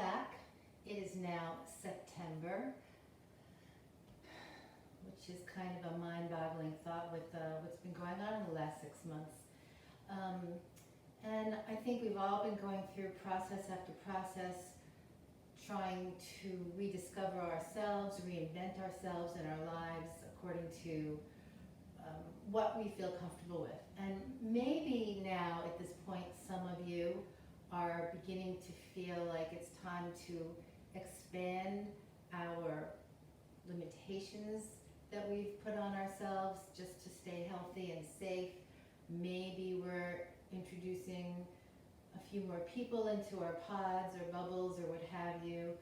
back. It is now September, which is kind of a mind-boggling thought with what's been going on in the last 6 months. And I think we've all been going through process after process, trying to rediscover ourselves, reinvent ourselves in our lives according to what we feel comfortable with. And maybe now at this point, some of you are beginning to feel like it's time to expand our limitations that we've put on ourselves just to stay healthy and safe. Maybe we're introducing a few more people into our pods or bubbles or what have you.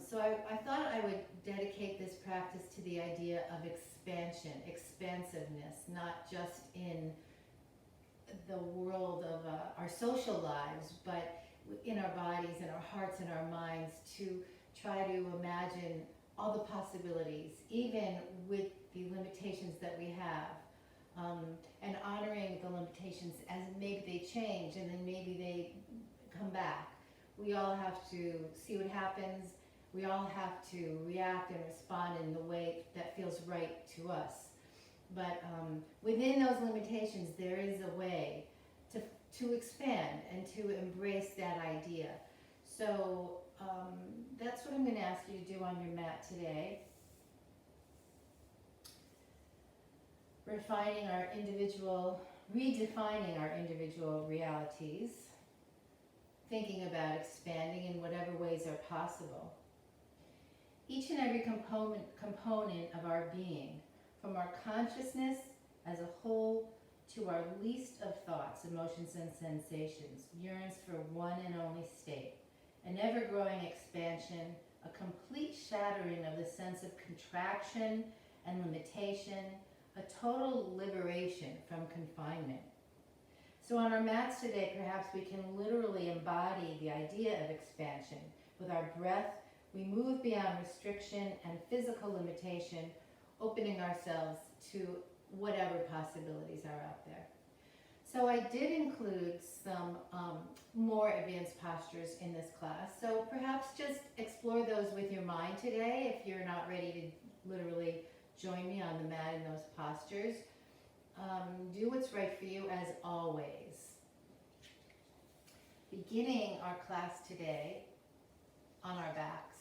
So I thought I would dedicate this practice to the idea of expansion, expansiveness, not just in the world of our social lives, but in our bodies, in our hearts, and our minds, to try to imagine all the possibilities, even with the limitations that we have, and honoring the limitations as maybe they change and then maybe they come back. We all have to see what happens. We all have to react and respond in the way that feels right to us. But within those limitations, there is a way to expand and to embrace that idea. So that's what I'm going to ask you to do on your mat today. Redefining our individual realities, thinking about expanding in whatever ways are possible. Each and every component of our being, from our consciousness as a whole to our least of thoughts, emotions, and sensations, yearns for one and only state, an ever-growing expansion, a complete shattering of the sense of contraction and limitation, a total liberation from confinement. So on our mats today, perhaps we can literally embody the idea of expansion. With our breath, we move beyond restriction and physical limitation, opening ourselves to whatever possibilities are out there. So I did include some more advanced postures in this class. So perhaps just explore those with your mind today if you're not ready to literally join me on the mat in those postures. Do what's right for you as always. Beginning our class today on our backs.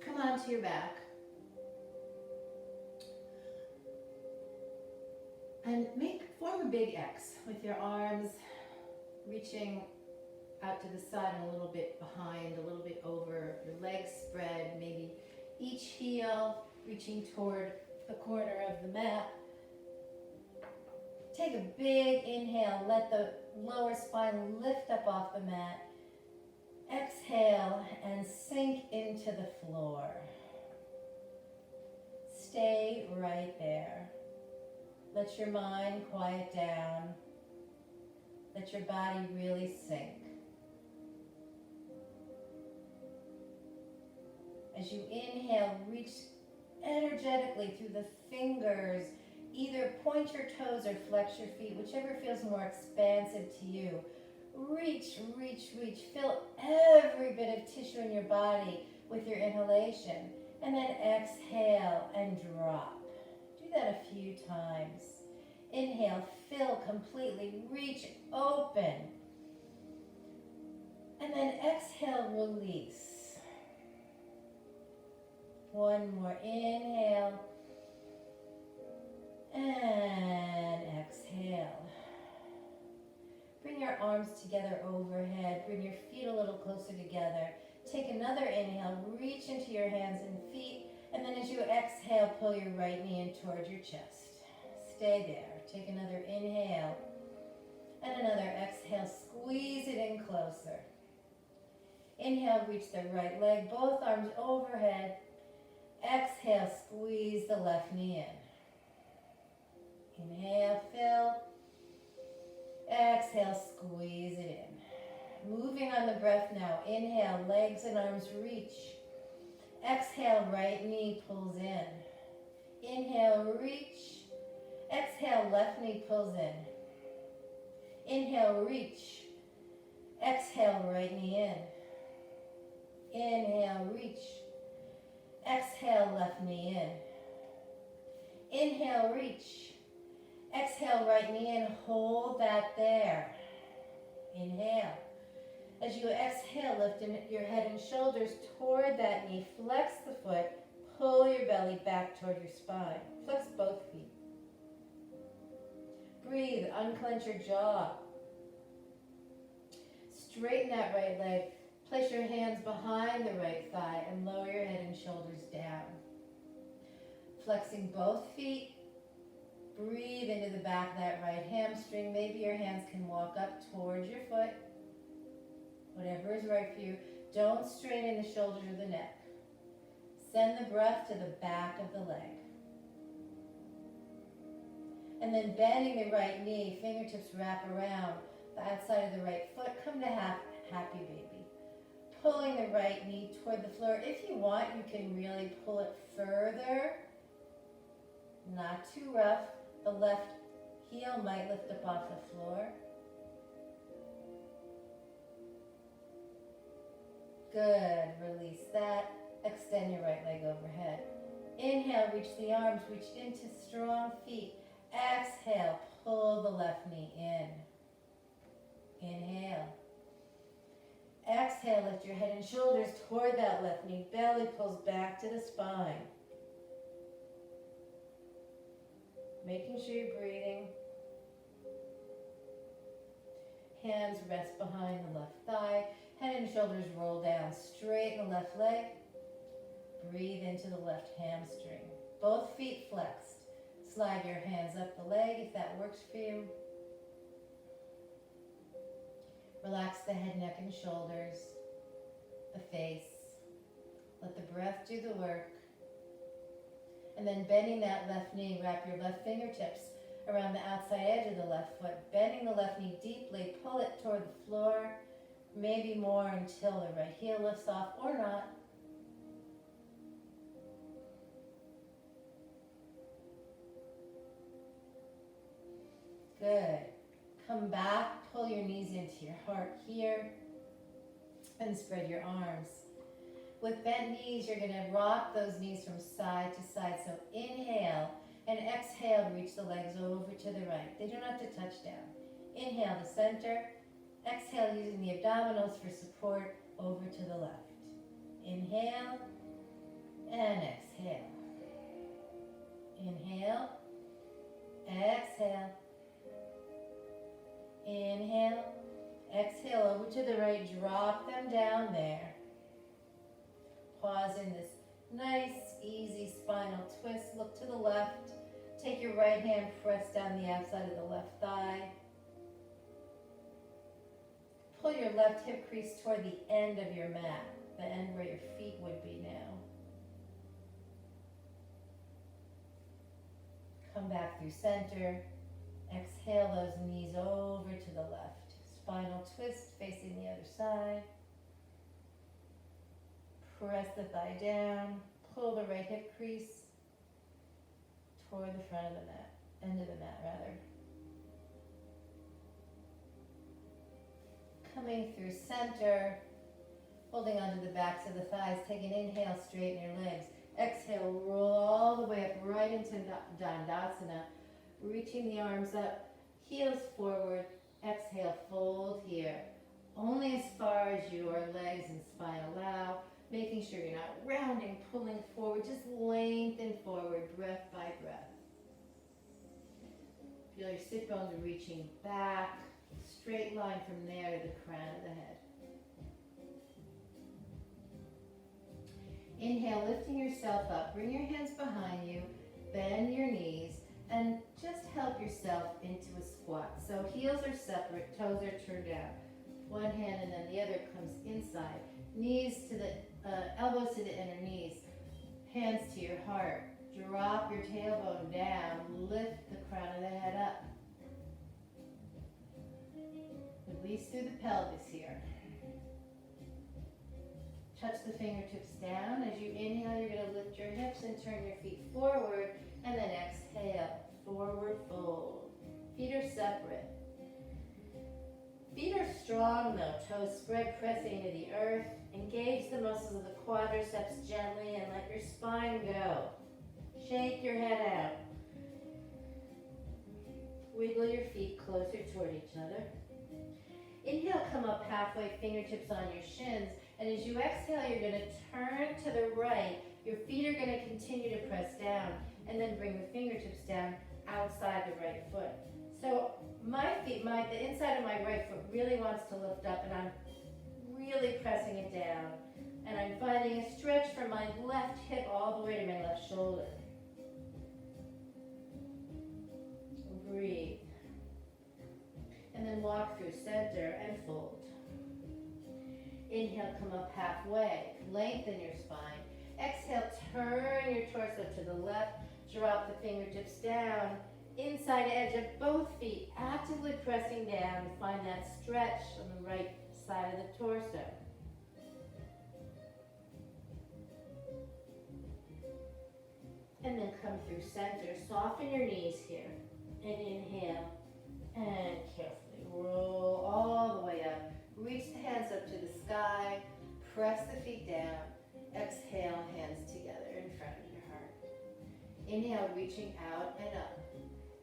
Come onto your back and form a big X with your arms reaching out to the side and a little bit behind, a little bit over, your legs spread, maybe each heel reaching toward the corner of the mat. Take a big inhale, let the lower spine lift up off the mat. Exhale and sink into the floor. Stay right there. Let your mind quiet down. Let your body really sink. As you inhale, reach energetically through the fingers. Either point your toes or flex your feet, whichever feels more expansive to you. Reach, reach, reach. Fill every bit of tissue in your body with your inhalation. And then exhale and drop. Do that a few times. Inhale, fill completely, reach, open. And then exhale, release. One more inhale. And exhale. Bring your arms together overhead. Bring your feet a little closer together. Take another inhale. Reach into your hands and feet. And then as you exhale, pull your right knee in towards your chest. Stay there. Take another inhale. And another exhale. Squeeze it in closer. Inhale, reach the right leg. Both arms overhead. Exhale, squeeze the left knee in. Inhale, fill. Exhale, squeeze it in. Moving on the breath now. Inhale, legs and arms reach. Exhale, right knee pulls in. Inhale, reach. Exhale, left knee pulls in. Inhale, reach. Exhale, right knee in. Inhale, reach. Exhale, left knee in. Inhale, reach. Exhale, right knee in. Hold that there. Inhale. As you exhale, lift your head and shoulders toward that knee. Flex the foot. Pull your belly back toward your spine. Flex both feet. Breathe. Unclench your jaw. Straighten that right leg. Place your hands behind the right thigh and lower your head and shoulders down. Flexing both feet. Breathe into the back of that right hamstring. Maybe your hands can walk up towards your foot. Whatever is right for you. Don't strain in the shoulders or the neck. Send the breath to the back of the leg. And then bending the right knee, fingertips wrap around the outside of the right foot. Come to happy baby. Pulling the right knee toward the floor. If you want, you can really pull it further. Not too rough. The left heel might lift up off the floor. Good. Release that. Extend your right leg overhead. Inhale, reach the arms, reach into strong feet. Exhale, pull the left knee in. Inhale. Exhale, lift your head and shoulders toward that left knee. Belly pulls back to the spine. Making sure you're breathing. Hands rest behind the left thigh. Head and shoulders roll down. Straighten the left leg. Breathe into the left hamstring. Both feet flexed. Slide your hands up the leg if that works for you. Relax the head, neck, and shoulders, the face. Let the breath do the work. And then bending that left knee, wrap your left fingertips around the outside edge of the left foot. Bending the left knee deeply, pull it toward the floor, maybe more until the right heel lifts off or not. Good. Come back, pull your knees into your heart here, and spread your arms. With bent knees, you're going to rock those knees from side to side. So inhale and exhale, reach the legs over to the right. They don't have to touch down. Inhale to center. Exhale using the abdominals for support over to the left. Inhale and exhale. Inhale, exhale. Inhale, exhale over to the right, drop them down there. Pause in this nice, easy spinal twist. Look to the left. Take your right hand, press down the outside of the left thigh. Pull your left hip crease toward the end of your mat, the end where your feet would be now. Come back through center. Exhale those knees over to the left. Spinal twist facing the other side. Press the thigh down. Pull the right hip crease toward the front of the mat, end of the mat rather. Coming through center, holding onto the backs of the thighs. Take an inhale, straighten your legs. Exhale, roll all the way up right into Dandasana. Reaching the arms up, heels forward. Exhale, fold here. Only as far as your legs and spine allow. Making sure you're not rounding, pulling forward. Just lengthen forward, breath by breath. Feel your sit bones reaching back. Straight line from there to the crown of the head. Inhale, lifting yourself up. Bring your hands behind you. Bend your knees. And just help yourself into a squat. So heels are separate, toes are turned down. One hand and then the other comes inside. Knees to the, elbows to the inner knees. Hands to your heart. Drop your tailbone down. Lift the crown of the head up. Release through the pelvis here. Touch the fingertips down. As you inhale, you're going to lift your hips and turn your feet forward. And then exhale, forward fold. Feet are separate. Feet are strong though, toes spread, pressing into the earth. Engage the muscles of the quadriceps gently and let your spine go. Shake your head out. Wiggle your feet closer toward each other. Inhale, come up halfway, fingertips on your shins. And as you exhale, you're going to turn to the right. Your feet are going to continue to press down and then bring the fingertips down outside the right foot. So my feet, the inside of my right foot really wants to lift up, and I'm really pressing it down. And I'm finding a stretch from my left hip all the way to my left shoulder. Breathe. And then walk through center and fold. Inhale, come up halfway. Lengthen your spine. Exhale, turn your torso to the left. Drop the fingertips down. Inside edge of both feet, actively pressing down to find that stretch on the right side of the torso. And then come through center. Soften your knees here. And inhale. And carefully roll all the way up. Reach the hands up to the sky. Press the feet down. Exhale, hands together in front of your heart. Inhale, reaching out and up.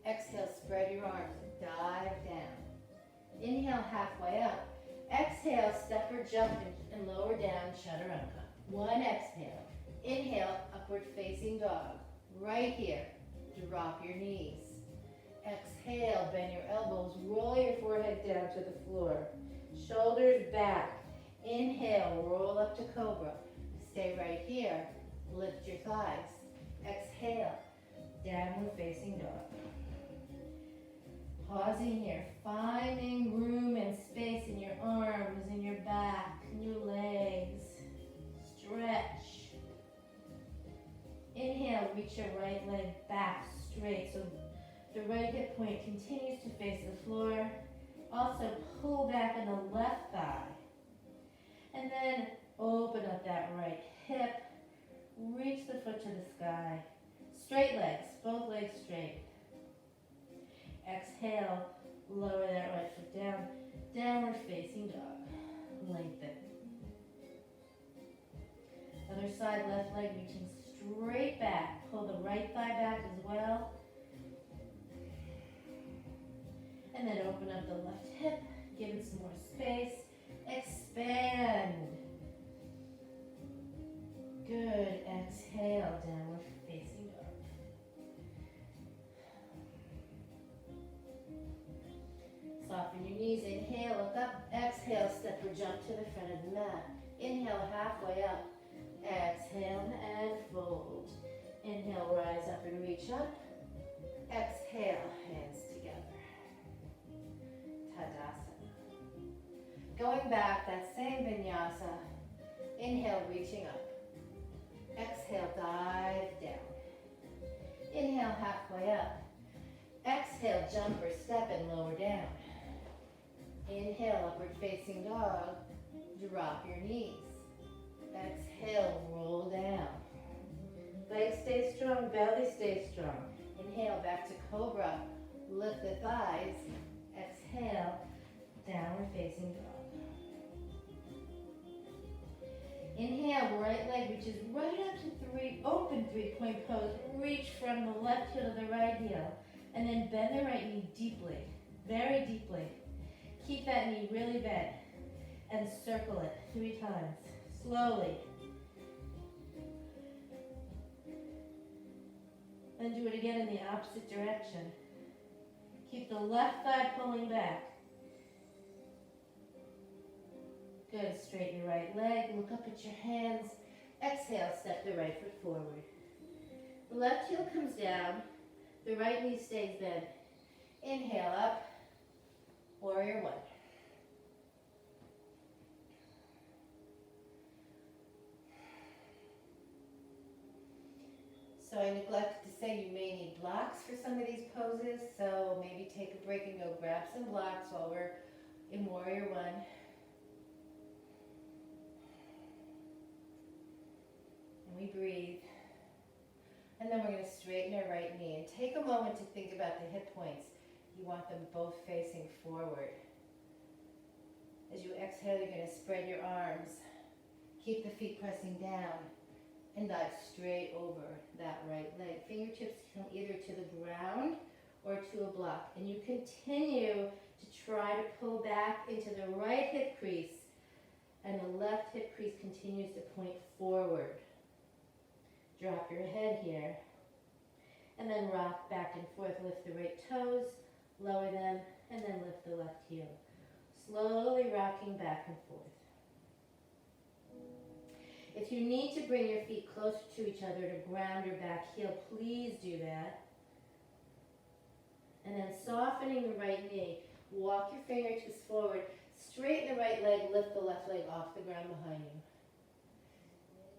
Exhale, spread your arms, dive down. Inhale, halfway up. Exhale, step or jump and lower down, chaturanga. One exhale. Inhale, upward facing dog. Right here, drop your knees. Exhale, bend your elbows, roll your forehead down to the floor. Shoulders back. Inhale, roll up to cobra. Stay right here. Lift your thighs. Exhale, downward facing dog. Pausing here, finding room and space in your arms, in your back, in your legs. Stretch. Inhale, reach your right leg back straight so the right hip point continues to face the floor. Also pull back on the left thigh. And then open up that right hip. Reach the foot to the sky. Straight legs, both legs straight. Exhale, lower that right foot down. Downward facing dog. Lengthen. Other side, left leg reaching straight back. Pull the right thigh back as well. And then open up the left hip. Give it some more space. Expand. Good. Exhale, downward facing dog. Soften your knees. Inhale, look up. Exhale, step or jump to the front of the mat. Inhale, halfway up. Exhale and fold. Inhale, rise up and reach up. Exhale, hands together. Tadasana. Going back, that same vinyasa. Inhale, reaching up. Exhale, dive down. Inhale, halfway up. Exhale, jump or step and lower down. Inhale, upward facing dog. Drop your knees. Exhale, roll down. Legs stay strong, belly stays strong. Inhale, back to cobra. Lift the thighs. Exhale, downward facing dog. Inhale, right leg reaches right up to open three-point pose. Reach from the left heel to the right heel. And then bend the right knee deeply, very deeply. Keep that knee really bent. And circle it 3 times, slowly. Then do it again in the opposite direction. Keep the left thigh pulling back. Good, straighten your right leg, look up at your hands. Exhale, step the right foot forward. The left heel comes down, the right knee stays bent. Inhale up, warrior one. So I neglected to say you may need blocks for some of these poses, so maybe take a break and go grab some blocks while we're in warrior one. And we breathe. And then we're going to straighten our right knee and take a moment to think about the hip points. You want them both facing forward. As you exhale, you're going to spread your arms. Keep the feet pressing down and dive straight over that right leg. Fingertips come either to the ground or to a block. And you continue to try to pull back into the right hip crease, and the left hip crease continues to point forward. Drop your head here, and then rock back and forth. Lift the right toes, lower them, and then lift the left heel. Slowly rocking back and forth. If you need to bring your feet closer to each other to ground your back heel, please do that. And then softening the right knee, walk your fingertips forward, straighten the right leg, lift the left leg off the ground behind you.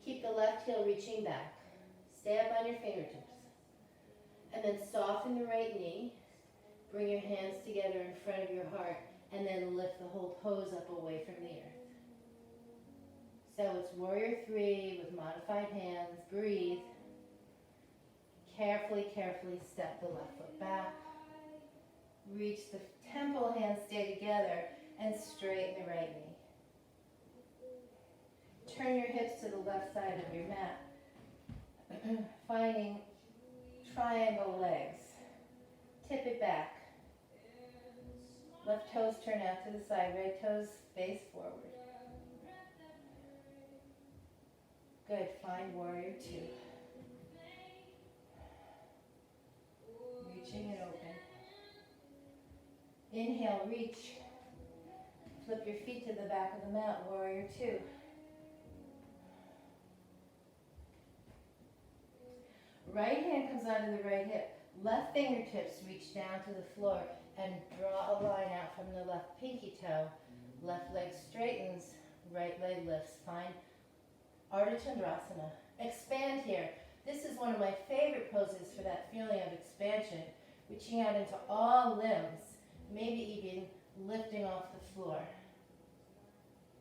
Keep the left heel reaching back. Stay up on your fingertips. And then soften the right knee. Bring your hands together in front of your heart, and then lift the whole pose up away from the earth. So it's warrior 3 with modified hands. Breathe. Carefully, carefully step the left foot back. Reach the temple, hands stay together, and straighten the right knee. Turn your hips to the left side of your mat, finding triangle legs. Tip it back. Left toes turn out to the side, right toes face forward. Good, find warrior 2. Reaching it open. Inhale, reach. Flip your feet to the back of the mat, warrior 2. Right hand comes onto the right hip. Left fingertips reach down to the floor and draw a line out from the left pinky toe. Left leg straightens, right leg lifts. Find Ardha Chandrasana. Expand here. This is one of my favorite poses for that feeling of expansion, reaching out into all limbs, maybe even lifting off the floor.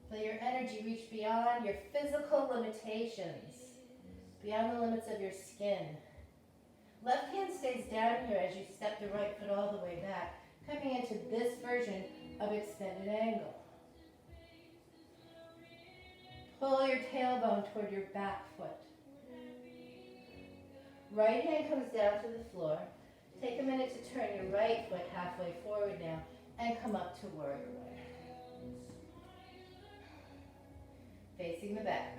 Feel your energy reach beyond your physical limitations, beyond the limits of your skin. Left hand stays down here as you step the right foot all the way back, coming into this version of extended angle. Pull your tailbone toward your back foot. Right hand comes down to the floor. Take a minute to turn your right foot halfway forward now and come up to warrior 1. Facing the back.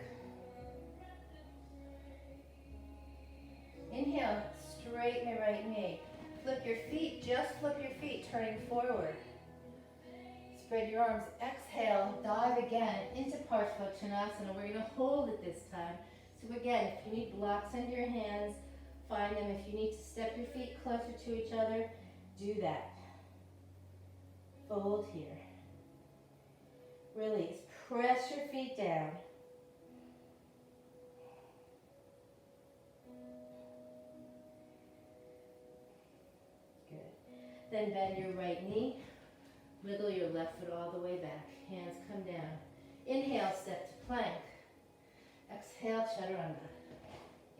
Inhale, straighten the right knee. Flip your feet, just flip your feet, turning forward. Spread your arms, exhale, dive again into Parsvottanasana. We're going to hold it this time. So again, if you need blocks under your hands, find them. If you need to step your feet closer to each other, do that. Fold here. Release. Press your feet down. Good. Then bend your right knee. Wiggle your left foot all the way back. Hands come down. Inhale, step to plank. Exhale, chaturanga.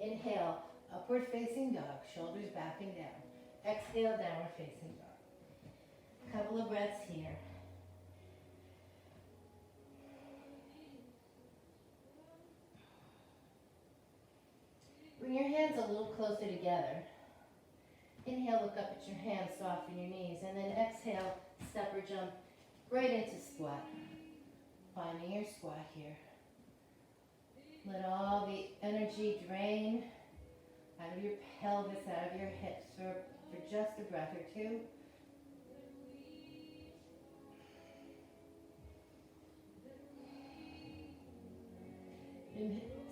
Inhale, upward facing dog, shoulders back and down. Exhale, downward facing dog. Couple of breaths here. Bring your hands a little closer together. Inhale, look up at your hands, soften your knees, and then exhale, step or jump right into squat. Finding your squat here. Let all the energy drain out of your pelvis, out of your hips for just a breath or two.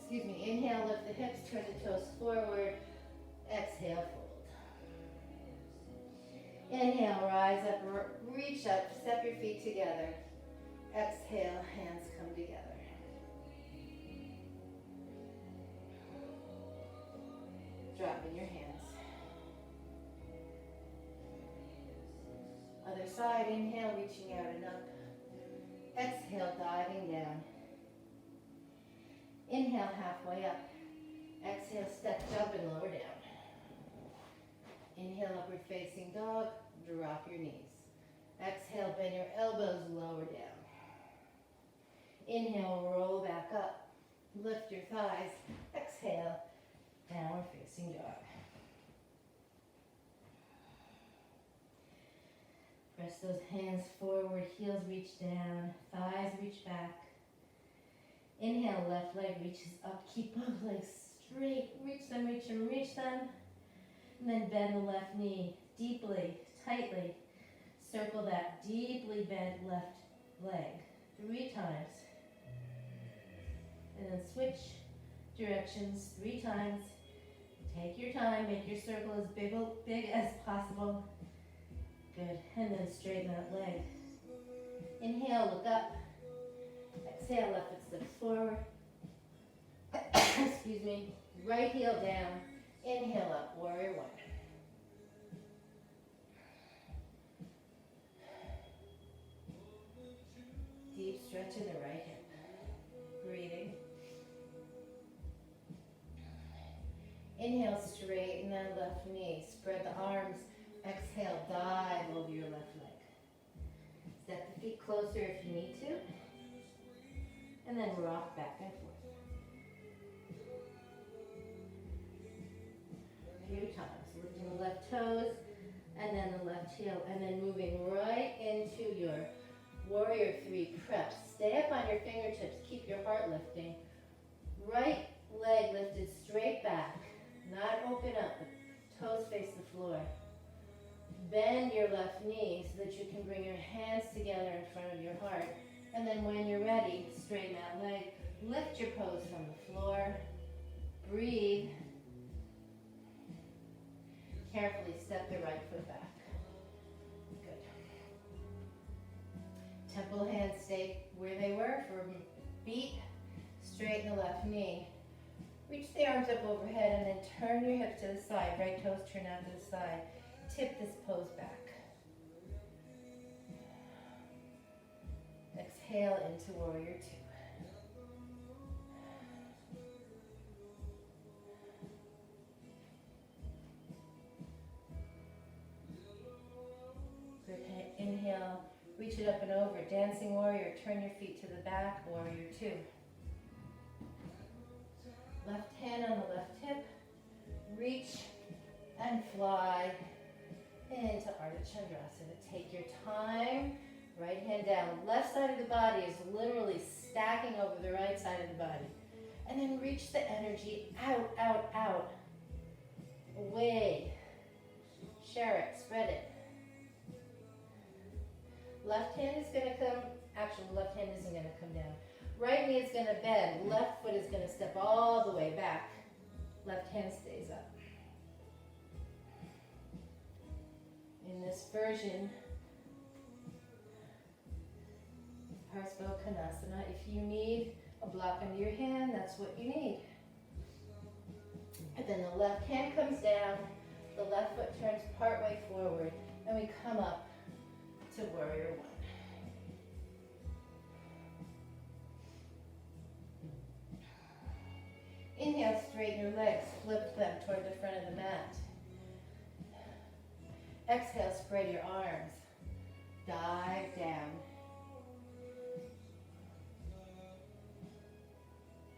Inhale, lift the hips, turn the toes forward. Exhale, fold. Inhale, rise up, reach up, step your feet together. Exhale, hands come together. Drop in your hands. Other side, inhale, reaching out and up. Exhale, diving down. Inhale, halfway up. Exhale, step, jump, and lower down. Inhale, upward facing dog, drop your knees. Exhale, bend your elbows, lower down. Inhale, roll back up. Lift your thighs. Exhale, downward facing dog. Press those hands forward, heels reach down, thighs reach back. Inhale, left leg reaches up. Keep both legs straight. Reach them, reach them, reach them. And then bend the left knee deeply, tightly. Circle that deeply bent left leg 3 times. And then switch directions 3 times. Take your time, make your circle as big as possible. Good, and then straighten that leg. Inhale, look up. Exhale, left foot steps forward. Excuse me. Right heel down. Inhale up, warrior one. Deep stretch in the right hip. Breathing. Inhale, straighten that left knee. Spread the arms. Exhale, dive over your left leg. Step the feet closer if you need to. And then rock back and forth. A few times. Lifting the left toes and then the left heel. And then moving right into your warrior 3 prep. Stay up on your fingertips. Keep your heart lifting. Right leg lifted straight back. Not open up. The toes face the floor. Bend your left knee so that you can bring your hands together in front of your heart. And then when you're ready, straighten that leg. Lift your pose from the floor. Breathe. Carefully step the right foot back. Good. Temple hands stay where they were for beat. Straighten the left knee. Reach the arms up overhead and then turn your hips to the side. Right toes turn out to the side. Tip this pose back. Exhale into warrior 2. Good. Inhale, reach it up and over. Dancing warrior, turn your feet to the back, warrior 2. Left hand on the left hip. Reach and fly into Ardha Chandrasana. Take your time. Right hand down. Left side of the body is literally stacking over the right side of the body. And then reach the energy out, out, out. Away. Share it. Spread it. Left hand is going to come. Actually, left hand isn't going to come down. Right knee is going to bend. Left foot is going to step all the way back. Left hand stays up. In this version, Parsva Konasana, if you need a block under your hand, that's what you need. And then the left hand comes down, the left foot turns part way forward, and we come up to warrior 1. Inhale, straighten your legs, flip them toward the front of the mat. Exhale, spread your arms. Dive down.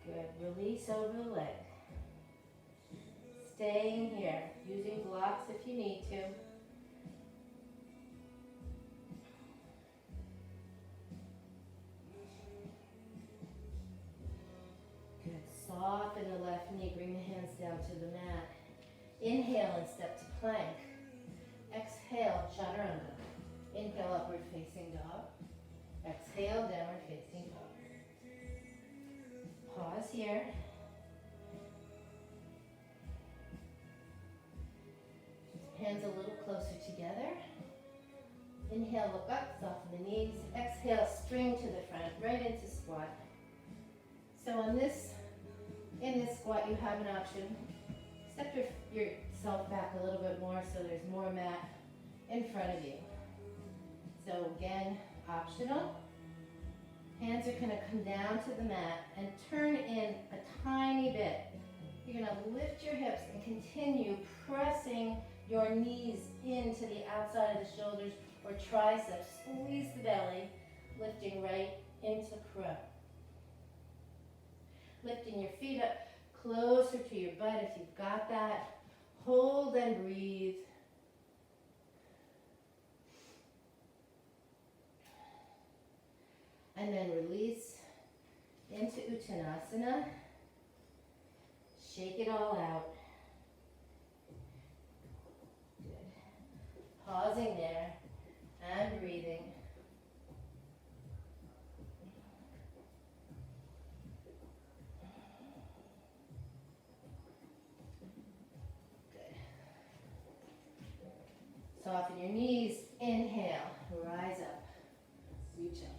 Good. Release over the leg. Staying here, using blocks if you need to. Good. Soften the left knee, bring the hands down to the mat. Inhale and step to plank. Exhale, chaturanga. Inhale, upward facing dog. Exhale, downward facing dog. Pause here. Hands a little closer together. Inhale, look up, soften the knees. Exhale, string to the front, right into squat. So in this squat, you have an option. Step yourself back a little bit more so there's more mat in front of you. So again, optional. Hands are going to come down to the mat and turn in a tiny bit. You're going to lift your hips and continue pressing your knees into the outside of the shoulders or triceps. Squeeze the belly, lifting right into crow. Lifting your feet up closer to your butt if you've got that. Hold and breathe. And then release into Uttanasana. Shake it all out. Good. Pausing there and breathing. Good. Soften your knees. Inhale. Rise up. Reach up.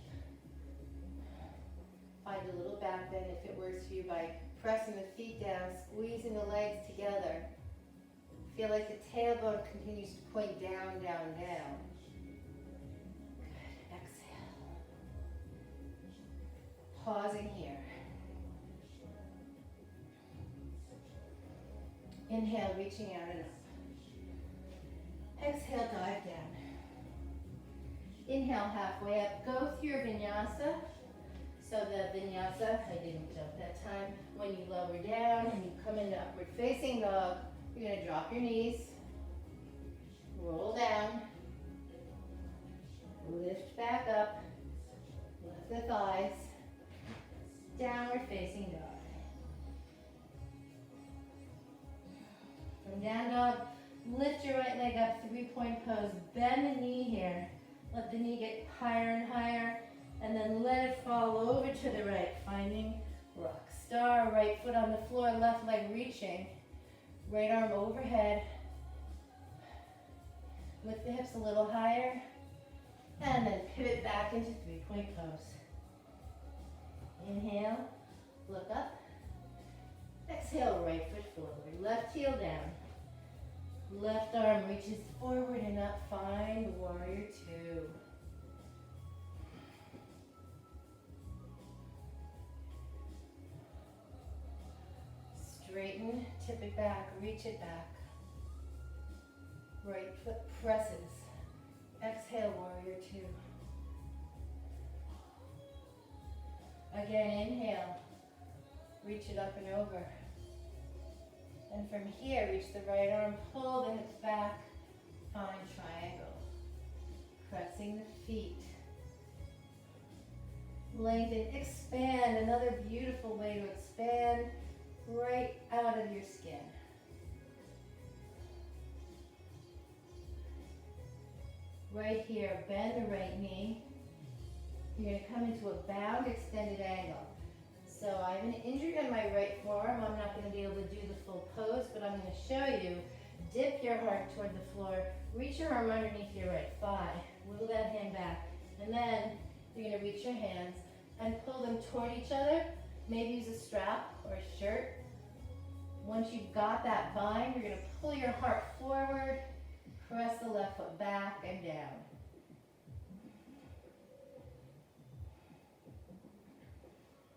Find a little back bend if it works for you by pressing the feet down, squeezing the legs together. Feel like the tailbone continues to point down, down, down. Good. Exhale. Pausing here. Inhale, reaching out and up. Exhale, dive down. Inhale, halfway up. Go through your vinyasa. So the vinyasa, I didn't jump that time. When you lower down and you come into upward facing dog, you're going to drop your knees, roll down, lift back up, lift the thighs, downward facing dog. From down dog, lift your right leg up, 3-point pose, bend the knee here. Let the knee get higher and higher. And then let it fall over to the right, finding rock star, right foot on the floor, left leg reaching, right arm overhead. Lift the hips a little higher, and then pivot back into 3-point pose. Inhale, look up. Exhale, right foot forward, left heel down. Left arm reaches forward and up, find warrior 2. Straighten, tip it back, reach it back. Right foot presses. Exhale, warrior 2. Again, inhale. Reach it up and over. And from here, reach the right arm, pull the hips back, find triangle. Pressing the feet. Lengthen, expand. Another beautiful way to expand. Right out of your skin. Right here, bend the right knee. You're going to come into a bound extended angle. So I have an injury on my right forearm. I'm not going to be able to do the full pose, but I'm going to show you. Dip your heart toward the floor. Reach your arm underneath your right thigh. Wiggle that hand back. And then you're going to reach your hands and pull them toward each other. Maybe use a strap or a shirt. Once you've got that bind, you're going to pull your heart forward, press the left foot back and down.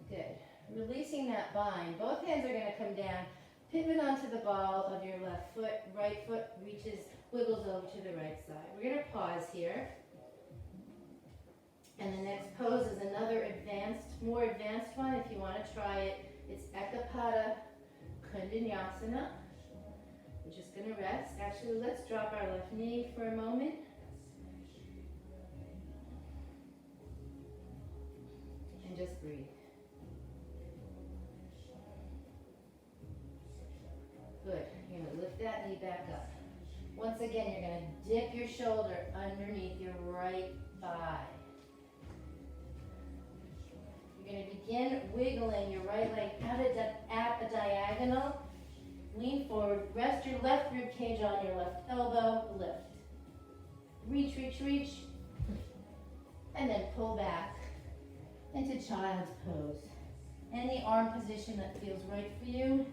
Good. Releasing that bind. Both hands are going to come down. Pivot onto the ball of your left foot. Right foot reaches, wiggles over to the right side. We're going to pause here. And the next pose is another more advanced one if you want to try it. It's Ekapada Kundanyasana. We're just going to rest. Actually, let's drop our left knee for a moment. And just breathe. Good. You're going to lift that knee back up. Once again, you're going to dip your shoulder underneath your right thigh. You're going to begin wiggling your right leg out at a diagonal. Lean forward. Rest your left rib cage on your left elbow. Lift. Reach, reach, reach. And then pull back into child's pose. Any arm position that feels right for you.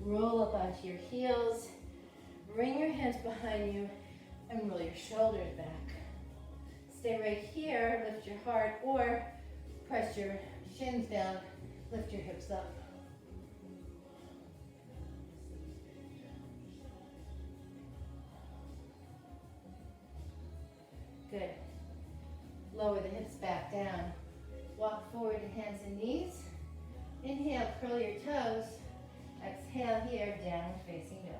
Roll up onto your heels, bring your hands behind you, and roll your shoulders back. Stay right here, lift your heart, or press your shins down, lift your hips up. Lower the hips back down. Walk forward to hands and knees. Inhale, curl your toes. Exhale here, downward facing dog.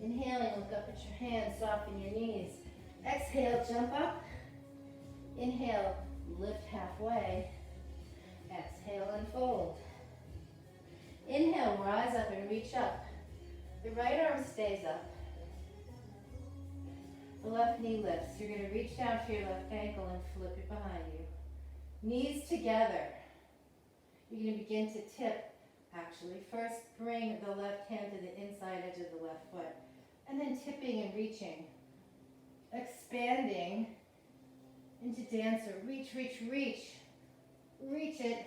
Inhaling, look up at your hands, soften your knees. Exhale, jump up. Inhale, lift halfway. Exhale, unfold. Inhale, rise up and reach up. The right arm stays up. The left knee lifts. You're going to reach down to your left ankle and flip it behind you. Knees together. You're going to begin to tip. Actually, first bring the left hand to the inside edge of the left foot. And then tipping and reaching. Expanding into dancer. Reach, reach, reach. Reach it.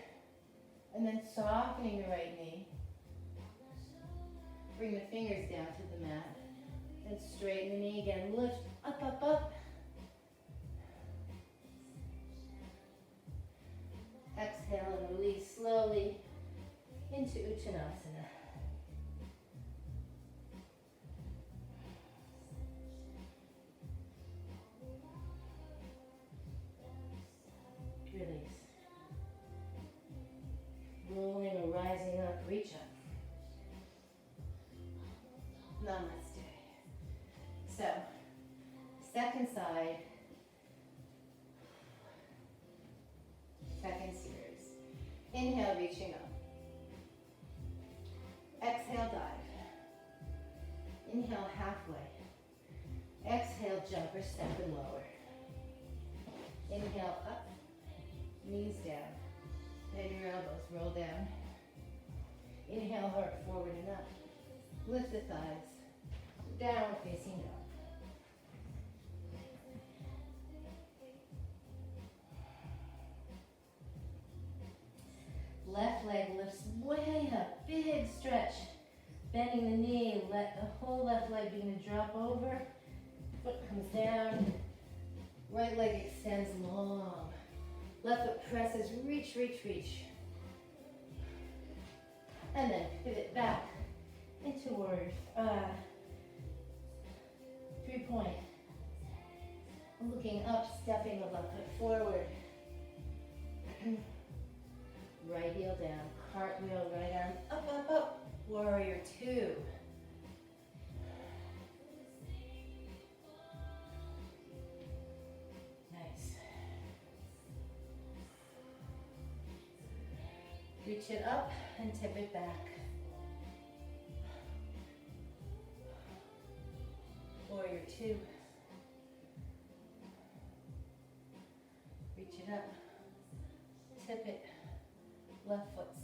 And then softening the right knee. Bring the fingers down to the mat. And straighten the knee again. Lift up, up, up. Exhale and release slowly into Uttanasana. Release. Rolling or rising up, reach up. Namaste. So, second side, second series. Inhale, reaching up. Exhale, dive. Inhale, halfway. Exhale, jump or step and lower. Inhale, up, knees down. Bend your elbows, roll down. Inhale, heart forward and up. Lift the thighs. Downward facing dog. Left leg lifts way up, big stretch. Bending the knee, let the whole left leg begin to drop over. Foot comes down. Right leg extends long. Left foot presses, reach, reach, reach. And then pivot back into warrior 3-point. Looking up, stepping the left foot forward. Right heel down, cartwheel, right arm up, up, up. Warrior 2. Nice. Reach it up and tip it back. Warrior 2. Reach it up, tip it, left foot's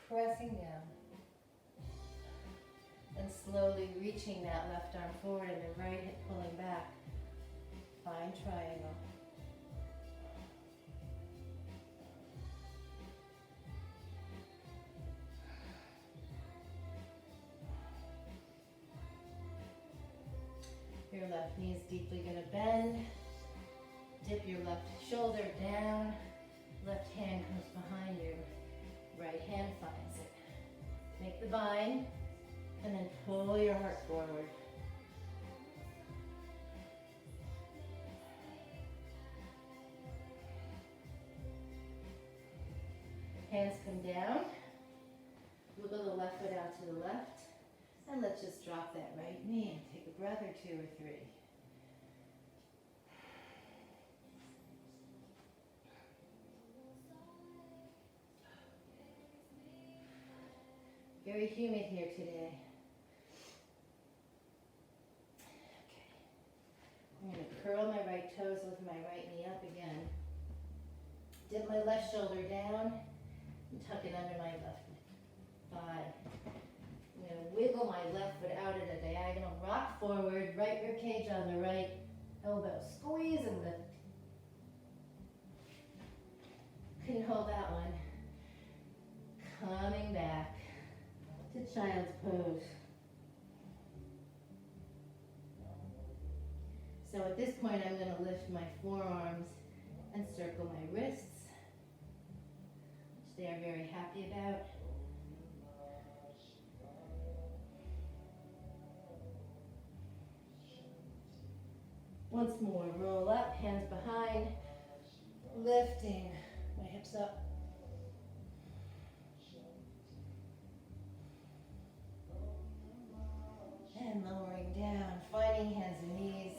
pressing down. And slowly reaching that left arm forward and the right hip pulling back. Find triangle. Your left knee is deeply going to bend. Dip your left shoulder down. Left hand comes behind you. Right hand finds it. Make the bind. And then pull your heart forward. Hands come down. Wiggle the left foot out to the left. And let's just drop that right knee and take a breath or 2 or 3. Very humid here today. I'm going to curl my right toes, lift my right knee up again. Dip my left shoulder down and tuck it under my left thigh. I'm going to wiggle my left foot out at a diagonal, rock forward, right rib cage on the right elbow. Squeeze and lift. Couldn't hold that one. Coming back to child's pose. So at this point, I'm going to lift my forearms and circle my wrists, which they are very happy about. Once more, roll up, hands behind, lifting my hips up. And lowering down, finding hands and knees,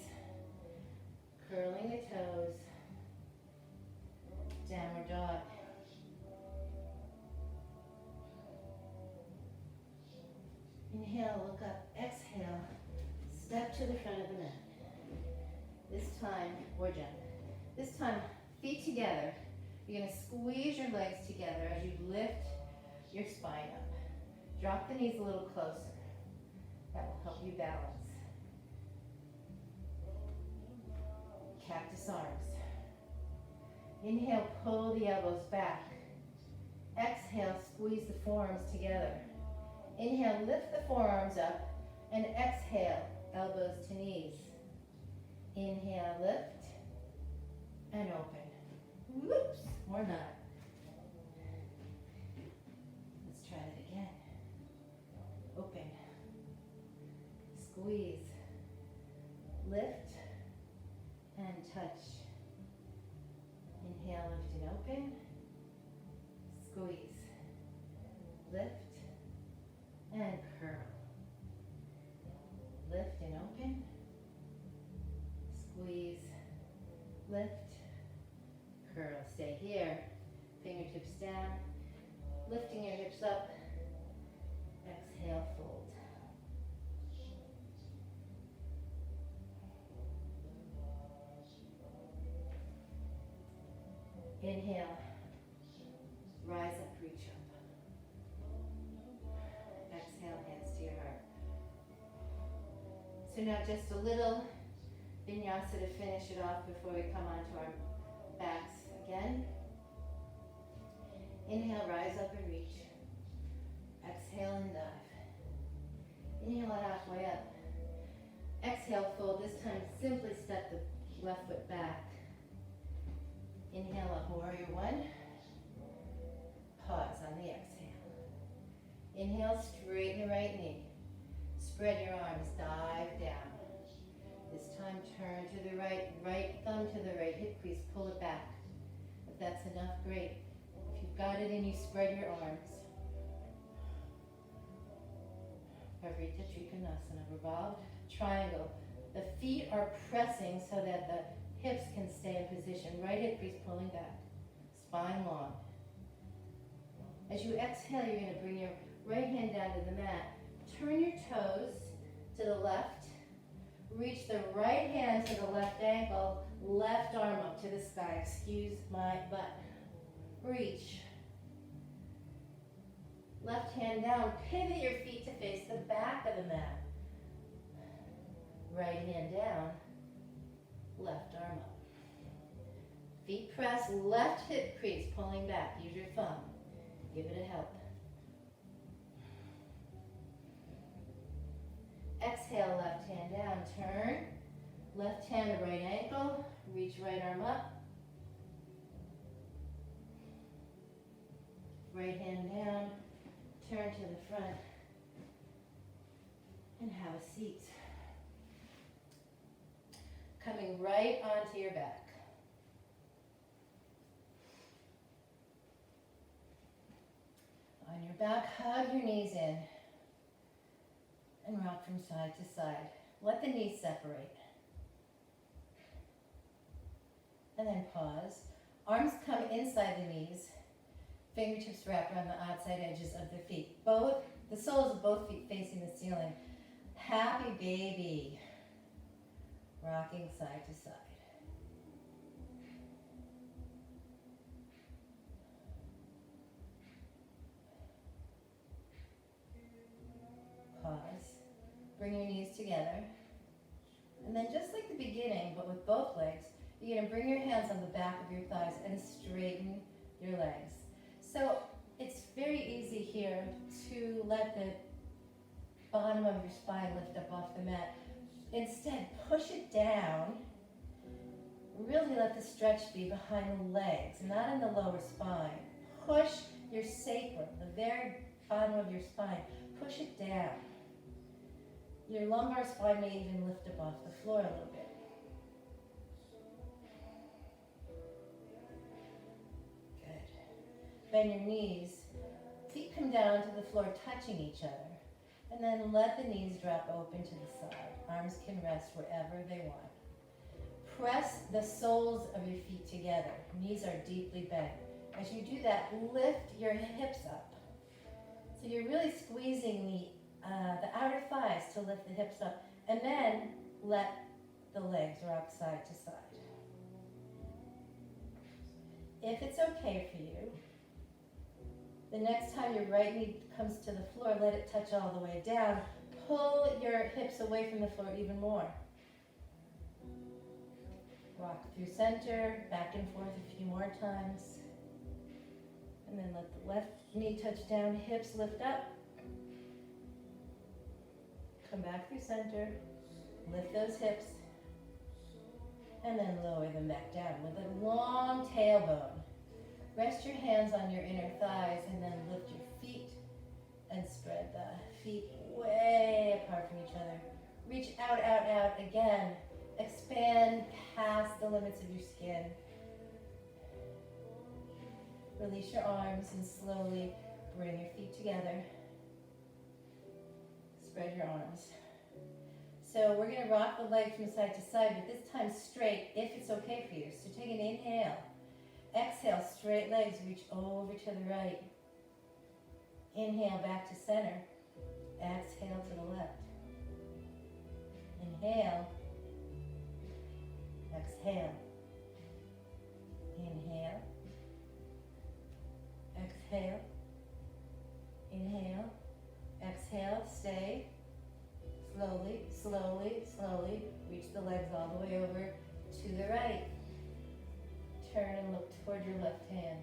curling the toes, downward dog. Inhale, look up, exhale, step to the front of the mat. This time, or jump. This time, feet together. You're gonna squeeze your legs together as you lift your spine up. Drop the knees a little closer. That will help you balance. Cactus arms. Inhale, pull the elbows back. Exhale, squeeze the forearms together. Inhale, lift the forearms up, and exhale, elbows to knees. Inhale, lift, and open. Whoops, or not. Let's try that again. Open. Squeeze. Lift, and touch. Inhale, lift and open. Squeeze. Lift, and curl. Lift and open. Squeeze. Lift. Curl. Stay here. Fingertips down. Lifting your hips up. Exhale, fold. Inhale. Rise up, reach up. Exhale, hands to your heart. So now just a little vinyasa to finish it off before we come onto our backs again. Inhale, rise up and reach. Exhale and dive. Inhale, halfway up. Exhale, fold. This time, simply step the left foot back. Inhale up, warrior one. Pause on the exhale. Inhale, straighten the right knee. Spread your arms, dive down. This time, turn to the right, right thumb to the right hip crease, pull it back. If that's enough, great. If you've got it in you, spread your arms. Parvrita Trikonasana, revolved triangle. The feet are pressing so that the hips can stay in position. Right hip crease pulling back, spine long. As you exhale, you're going to bring your right hand down to the mat. Turn your toes to the left. Reach the right hand to the left ankle, left arm up to the sky. Excuse my butt. Reach. Left hand down. Pivot your feet to face the back of the mat. Right hand down. Left arm up. Feet press, left hip crease, pulling back. Use your thumb. Give it a help. Exhale, left hand down, turn. Left hand to right ankle, reach right arm up. Right hand down, turn to the front, and have a seat. Coming right onto your back. On your back, hug your knees in and rock from side to side. Let the knees separate. And then pause. Arms come inside the knees. Fingertips wrap around the outside edges of the feet. The soles of both feet facing the ceiling. Happy baby. Rocking side to side. Pause. Bring your knees together. And then just like the beginning, but with both legs, you're going to bring your hands on the back of your thighs and straighten your legs. So it's very easy here to let the bottom of your spine lift up off the mat. Instead, push it down. Really let the stretch be behind the legs, not in the lower spine. Push your sacrum, the very bottom of your spine. Push it down. Your lumbar spine may even lift up off the floor a little bit. bend your knees. Feet come down to the floor, touching each other. And then let the knees drop open to the side. Arms can rest wherever they want. Press the soles of your feet together. Knees are deeply bent. As you do that, lift your hips up. So you're really squeezing the outer thighs to lift the hips up. And then let the legs rock side to side. If it's okay for you, the next time your right knee comes to the floor, let it touch all the way down. Pull your hips away from the floor even more. Rock through center, back and forth a few more times. And then let the left knee touch down, hips lift up. Come back through center, lift those hips, and then lower them back down with a long tailbone. Rest your hands on your inner thighs and then lift your feet and spread the feet way apart from each other. Reach out, out, out again. Expand past the limits of your skin. Release your arms and slowly bring your feet together. Spread your arms. So we're going to rock the legs from side to side, but this time straight if it's okay for you. So take an inhale. Exhale, straight legs, reach over to the right. Inhale, back to center. Exhale to the left. Inhale. Exhale. Inhale. Exhale. Inhale. Exhale. Stay. Slowly, slowly, slowly. Reach the legs all the way over to the right. Turn and look toward your left hand.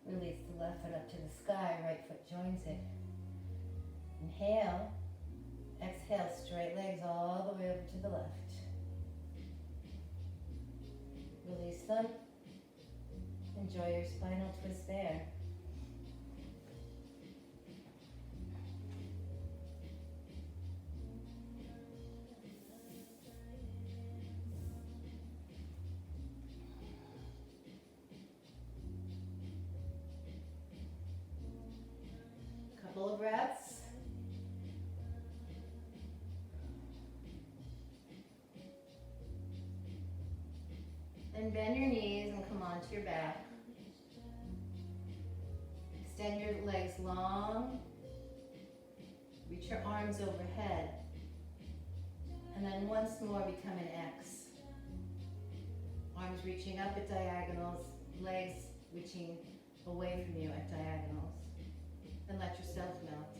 Release the left foot up to the sky, right foot joins it. Inhale, exhale, straight legs all the way over to the left. Release them. Enjoy your spinal twist there. Couple of breaths. Then bend your knees and come onto your back. Extend your legs long. Reach your arms overhead. And then once more become an X. Arms reaching up at diagonals, legs reaching away from you at diagonals. Then let yourself melt.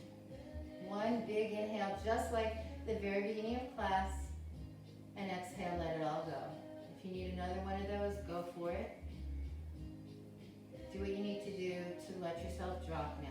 One big inhale, just like the very beginning of class, and exhale, let it all go. If you need another one of those, go for it. Do what you need to do to let yourself drop now.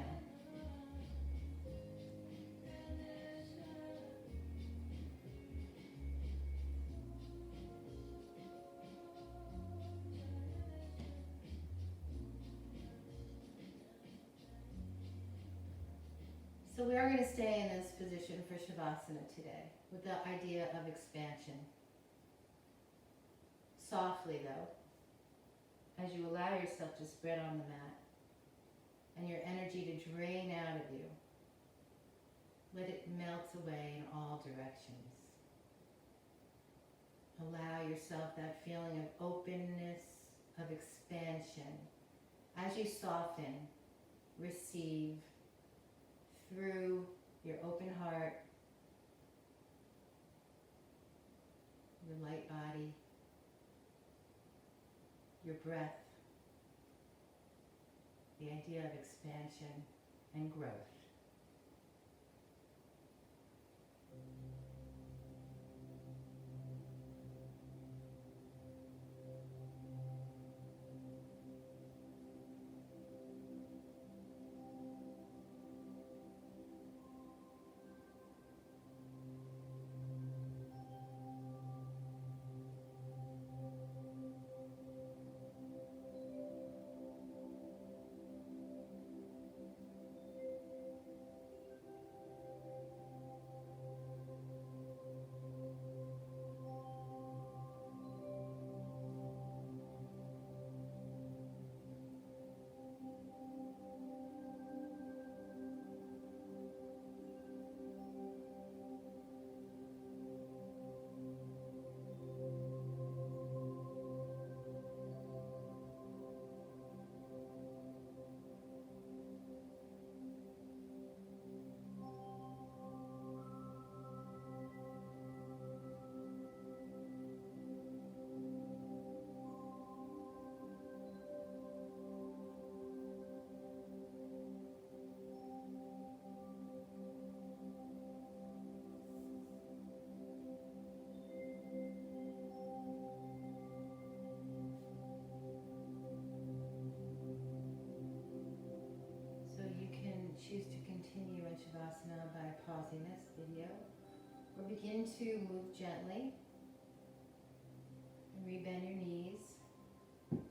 So we are going to stay in this position for Shavasana today with the idea of expansion. Softly though, as you allow yourself to spread on the mat and your energy to drain out of you, let it melt away in all directions. Allow yourself that feeling of openness, of expansion. As you soften, receive through your open heart, your light body, your breath, the idea of expansion and growth. pausing this video, or begin to move gently and rebend your knees. And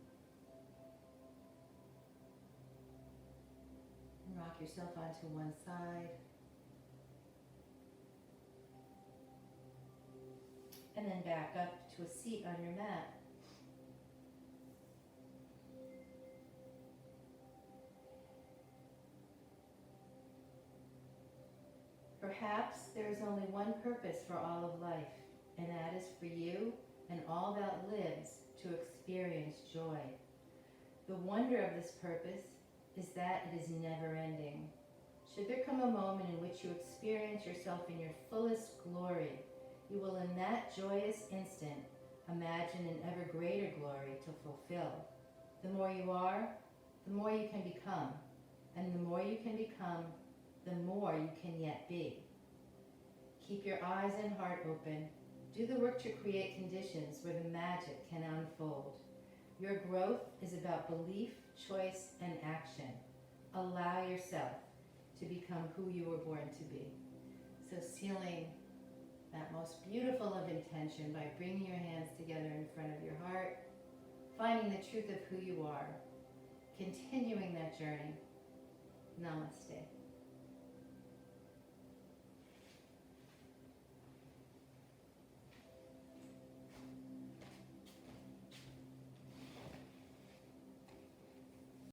rock yourself onto one side. And then back up to a seat on your mat. Perhaps there is only one purpose for all of life, and that is for you and all that lives to experience joy. The wonder of this purpose is that it is never ending. Should there come a moment in which you experience yourself in your fullest glory, you will in that joyous instant imagine an ever greater glory to fulfill. The more you are, the more you can become, and the more you can become, the more you can yet be. Keep your eyes and heart open. Do the work to create conditions where the magic can unfold. Your growth is about belief, choice, and action. Allow yourself to become who you were born to be. So sealing that most beautiful of intention by bringing your hands together in front of your heart, finding the truth of who you are, continuing that journey. Namaste.